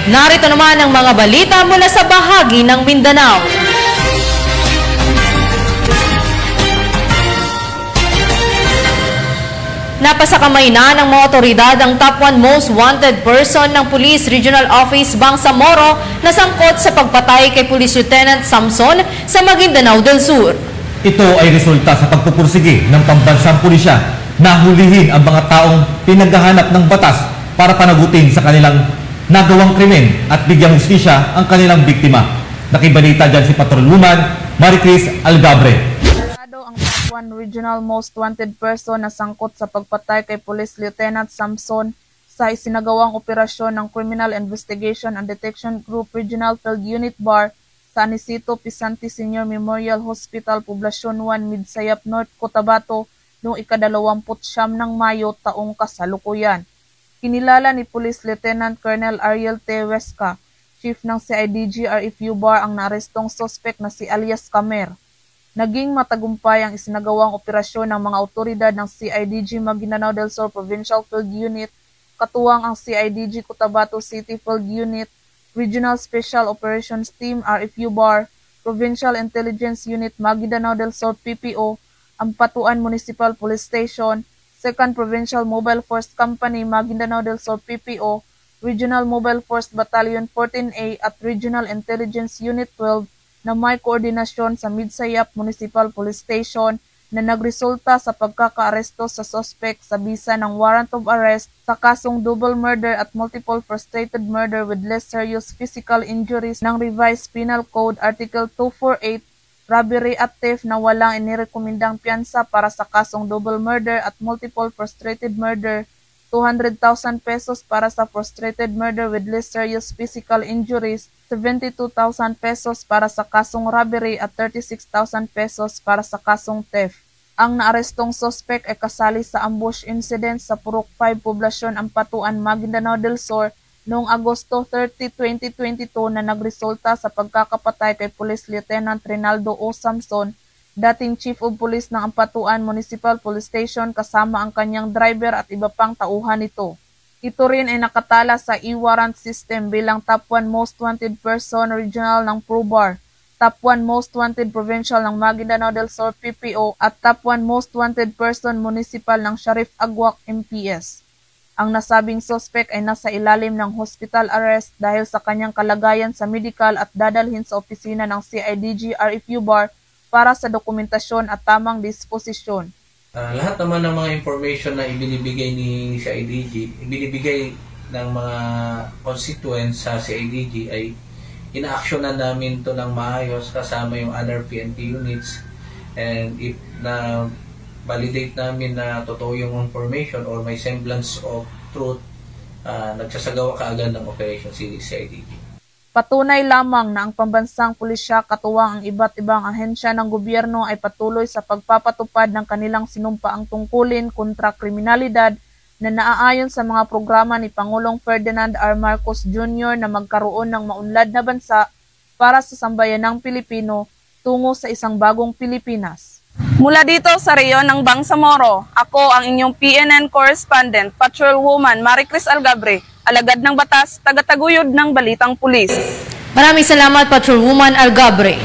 Narito naman ang mga balita mula sa bahagi ng Mindanao. Napasakamay na ng mga otoridad ang top 1 most wanted person ng Police Regional Office Bangsamoro na sangkot sa pagpatay kay Police Lieutenant Samson sa Maguindanao del Sur. Ito ay resulta sa pagpupursige ng pambansang pulisya na hulihin ang mga taong pinaghahanap ng batas para panagutin sa kanilang nagawang krimen at bigyang hustisya ang kanilang biktima. Nakibalita dyan si Patrolwoman Maricris Algabre. Ang top 1 regional most wanted person na sangkot sa pagpatay kay Police Lieutenant Samson sa isinagawang operasyon ng Criminal Investigation and Detection Group Regional Field Unit BAR sa Anisito Pisante Senior Memorial Hospital, Poblasyon 1, Midsayap North, Cotabato noong ika-29 ng Mayo taong kasalukuyan. Kinilala ni Police Lieutenant Colonel Ariel T. Huesca, Chief ng CIDG RFU BAR, ang naarestong suspect na si alias Kamer. Naging matagumpay ang isinagawang operasyon ng mga otoridad ng CIDG Maguindanao del Sur Provincial Field Unit, katuwang ang CIDG Cotabato City Field Unit, Regional Special Operations Team RFU BAR, Provincial Intelligence Unit Maguindanao del Sur PPO, Ampatuan Municipal Police Station, 2nd Provincial Mobile Force Company Maguindanao del Sur PPO, Regional Mobile Force Battalion 14A at Regional Intelligence Unit 12 na may koordinasyon sa Midsayap Municipal Police Station na nagresulta sa pagkakaaresto sa suspect sa bisa ng warrant of arrest sa kasong double murder at multiple frustrated murder with less serious physical injuries ng Revised Penal Code Article 248, robbery at theft na walang inirekomendang piyansa para sa kasong double murder at multiple frustrated murder, 200,000 pesos para sa frustrated murder with less serious physical injuries, 72,000 pesos para sa kasong robbery at 36,000 pesos para sa kasong theft. Ang naarestong suspect ay kasali sa ambush incident sa Purok 5, Poblasyon Ampatuan, Maguindanao del Sur noong Agosto 30, 2022 na nagresulta sa pagkakapatay kay Police Lieutenant Rinaldo O. Samson, dating Chief of Police ng Ampatuan Municipal Police Station kasama ang kanyang driver at iba pang tauhan nito. Ito rin ay nakatala sa e-warrant system bilang top 1 most wanted person regional ng PROBAR, top 1 most wanted provincial ng Maguindanao del Sur PPO at top 1 most wanted person municipal ng Sharif Agwak MPS. Ang nasabing suspect ay nasa ilalim ng hospital arrest dahil sa kanyang kalagayan sa medical at dadalhin sa opisina ng CIDG RFU BAR para sa dokumentasyon at tamang disposisyon. Lahat naman ng mga information na ibinibigay ni CIDG, ibinibigay ng mga constituents sa CIDG ay ina-actionan namin to ng maayos kasama yung other PNP units, and if na validate namin na totoo yung information or may semblance of truth, nagsasagawa kaagad ng operation si CIDG. Patunay lamang na ang pambansang pulisya katuwang ang iba't ibang ahensya ng gobyerno ay patuloy sa pagpapatupad ng kanilang sinumpaang tungkulin kontra kriminalidad na naaayon sa mga programa ni Pangulong Ferdinand R. Marcos Jr. na magkaroon ng maunlad na bansa para sa sambayanang Pilipino tungo sa isang bagong Pilipinas. Mula dito sa reyon ng Bangsamoro, ako ang inyong PNN correspondent, Patrolwoman Maricris Algabre, alagad ng batas, tagataguyod ng balitang pulis. Maraming salamat, Patrolwoman Algabre.